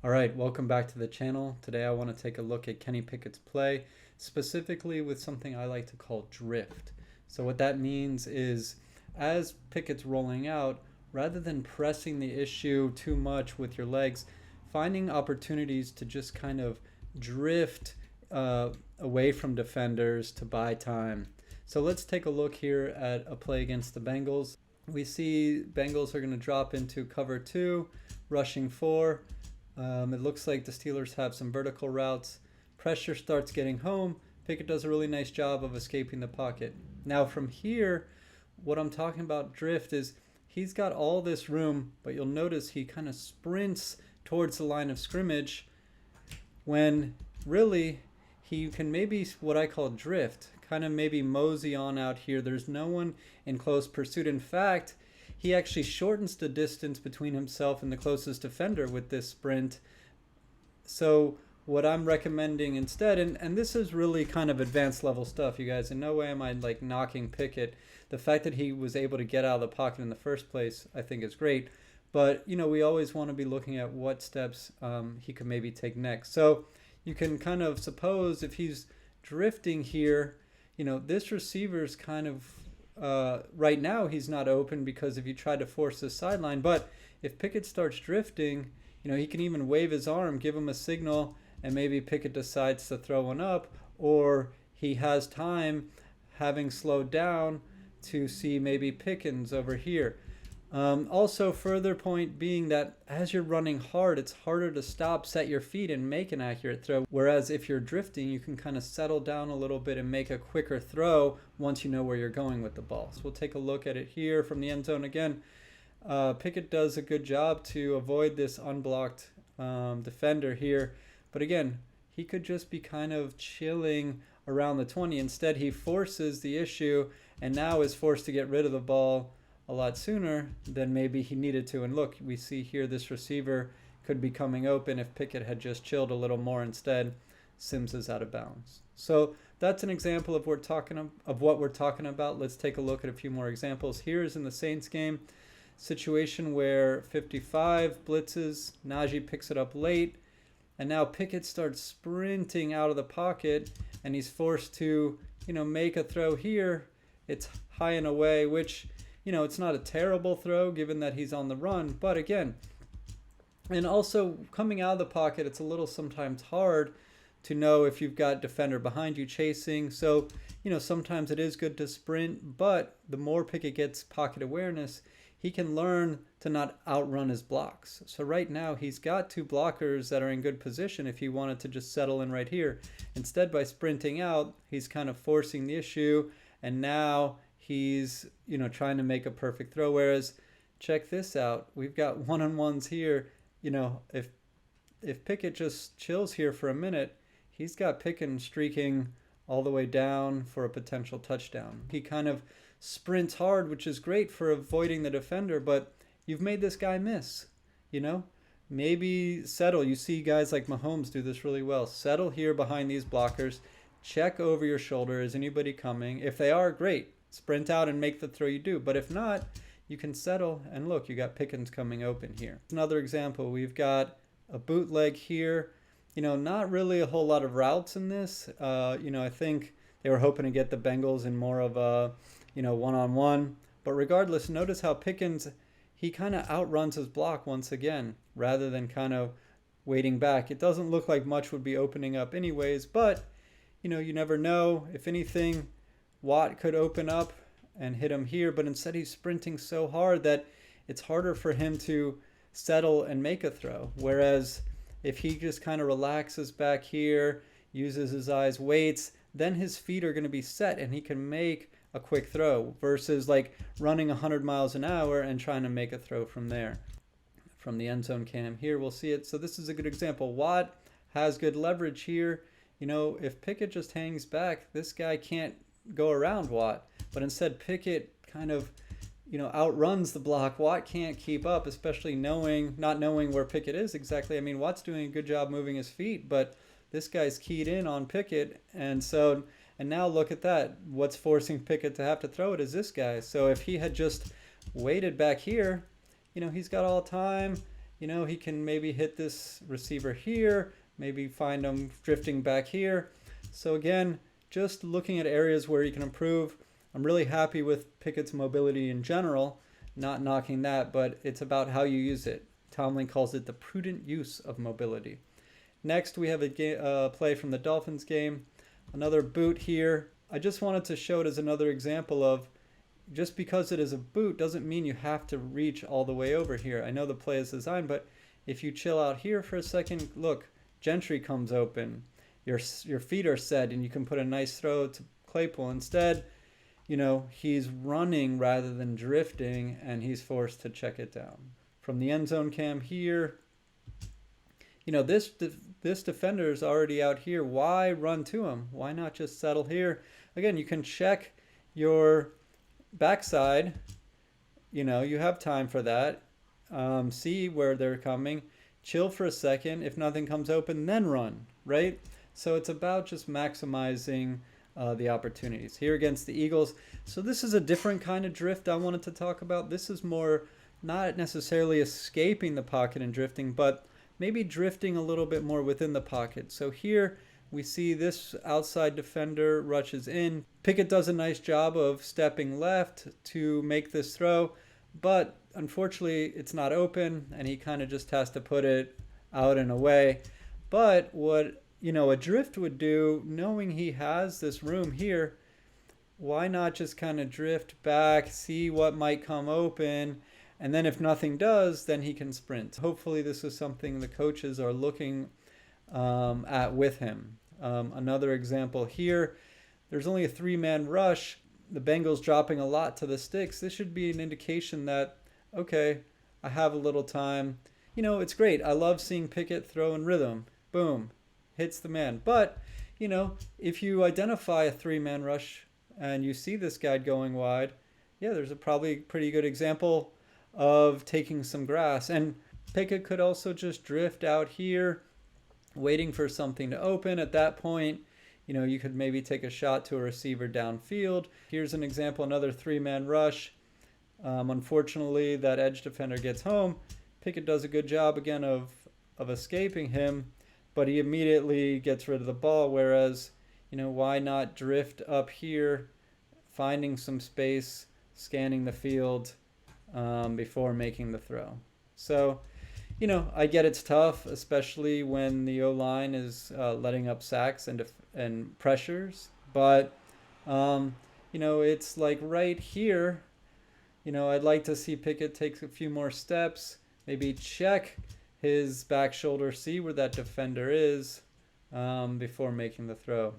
All right, welcome back to the channel. Today I want to take a look at Kenny Pickett's play, specifically with something I like to call drift. So what that means is as Pickett's rolling out, rather than pressing the issue too much with your legs, finding opportunities to just kind of drift away from defenders to buy time. So let's take a look here at a play against the Bengals. We see Bengals are going to drop into cover 2, rushing 4. It looks like the Steelers have some vertical routes. Pressure starts getting home. Pickett does a really nice job of escaping the pocket. Now from here, what I'm talking about drift is he's got all this room, but you'll notice he kind of sprints towards the line of scrimmage when really he can maybe what I call drift, kind of maybe mosey on out here. There's no one in close pursuit. In fact, he actually shortens the distance between himself and the closest defender with this sprint. So what I'm recommending instead, and this is really kind of advanced level stuff, you guys. In no way am I like knocking Pickett. The fact that he was able to get out of the pocket in the first place, I think is great. But, you know, we always want to be looking at what steps he could maybe take next. So you can kind of suppose if he's drifting here, you know, this receiver's kind of right now he's not open because if you try to force the sideline, but if Pickett starts drifting, you know, he can even wave his arm, give him a signal, and maybe Pickett decides to throw one up, or he has time, having slowed down, to see maybe Pickens over here. Also, further point being that as you're running hard, it's harder to stop, set your feet, and make an accurate throw. Whereas if you're drifting, you can kind of settle down a little bit and make a quicker throw once you know where you're going with the ball. So we'll take a look at it here from the end zone again. Pickett does a good job to avoid this unblocked defender here. But again, he could just be kind of chilling around the 20. Instead, he forces the issue and now is forced to get rid of the ball a lot sooner than maybe he needed to. And look, we see here this receiver could be coming open if Pickett had just chilled a little more. Instead, Sims is out of bounds. So that's an example of what we're talking about. Let's take a look at a few more examples. Here is in the Saints game, situation where 55 blitzes, Najee picks it up late, and now Pickett starts sprinting out of the pocket, and he's forced to, you know, make a throw here. It's high and away, which, you know, it's not a terrible throw given that he's on the run. But again, and also coming out of the pocket, it's a little sometimes hard to know if you've got defender behind you chasing. So, you know, sometimes it is good to sprint, but the more Pickett gets pocket awareness, he can learn to not outrun his blocks. So right now he's got two blockers that are in good position if he wanted to just settle in right here. Instead, by sprinting out, he's kind of forcing the issue, and now he's, you know, trying to make a perfect throw. Whereas, check this out. We've got one-on-ones here. You know, if Pickett just chills here for a minute, he's got Pickett streaking all the way down for a potential touchdown. He kind of sprints hard, which is great for avoiding the defender, but you've made this guy miss, you know? Maybe settle. You see guys like Mahomes do this really well. Settle here behind these blockers. Check over your shoulder. Is anybody coming? If they are, great. Sprint out and make the throw you do. But if not, you can settle. And look, you got Pickens coming open here. Another example, we've got a bootleg here. You know, not really a whole lot of routes in this. You know, I think they were hoping to get the Bengals in more of a, you know, one-on-one. But regardless, notice how Pickens, he kind of outruns his block once again, rather than kind of waiting back. It doesn't look like much would be opening up anyways, but, you know, you never know. If anything, Watt could open up and hit him here, but instead he's sprinting so hard that it's harder for him to settle and make a throw. Whereas if he just kind of relaxes back here, uses his eyes, waits, then his feet are going to be set and he can make a quick throw versus like running 100 miles an hour and trying to make a throw from there. From the end zone cam here, we'll see it. So this is a good example. Watt has good leverage here. You know, if Pickett just hangs back, this guy can't go around Watt, but instead Pickett kind of, you know, outruns the block. Watt can't keep up, especially not knowing where Pickett is exactly. I mean, Watt's doing a good job moving his feet, but this guy's keyed in on Pickett, and now look at that. What's forcing Pickett to have to throw it is this guy. So if he had just waited back here, you know, he's got all time. he can maybe hit this receiver here, maybe find him drifting back here. So again, just looking at areas where he can improve. I'm really happy with Pickett's mobility in general, not knocking that, but it's about how you use it. Tomlin calls it the prudent use of mobility. Next, we have a play from the Dolphins game. Another boot here. I just wanted to show it as another example of just because it is a boot doesn't mean you have to reach all the way over here. I know the play is designed, but if you chill out here for a second, look, Gentry comes open. Your feet are set, and you can put a nice throw to Claypool. Instead, he's running rather than drifting, and he's forced to check it down. From the end zone cam here, this defender is already out here. Why run to him? Why not just settle here? Again, you can check your backside. You have time for that. See where they're coming. Chill for a second. If nothing comes open, then run, right? So it's about just maximizing the opportunities. Here against the Eagles. So this is a different kind of drift I wanted to talk about. This is more not necessarily escaping the pocket and drifting, but maybe drifting a little bit more within the pocket. So here we see this outside defender rushes in. Pickett does a nice job of stepping left to make this throw, but unfortunately it's not open, and he kind of just has to put it out and away. But what a drift would do, knowing he has this room here, why not just kind of drift back, see what might come open, and then if nothing does, then he can sprint. Hopefully this is something the coaches are looking at with him. Another example here, there's only a 3-man rush. The Bengals dropping a lot to the sticks. This should be an indication that, okay, I have a little time. It's great. I love seeing Pickett throw in rhythm. Boom. Hits the man. But, if you identify a 3-man rush and you see this guy going wide, yeah, there's a probably pretty good example of taking some grass. And Pickett could also just drift out here, waiting for something to open. At that point, you could maybe take a shot to a receiver downfield. Here's an example, another 3-man rush. Unfortunately, that edge defender gets home. Pickett does a good job again of escaping him, but he immediately gets rid of the ball. Whereas, why not drift up here, finding some space, scanning the field before making the throw. So, I get it's tough, especially when the O-line is letting up sacks and pressures. But, it's like right here, I'd like to see Pickett take a few more steps, maybe check his back shoulder, see where that defender is before making the throw.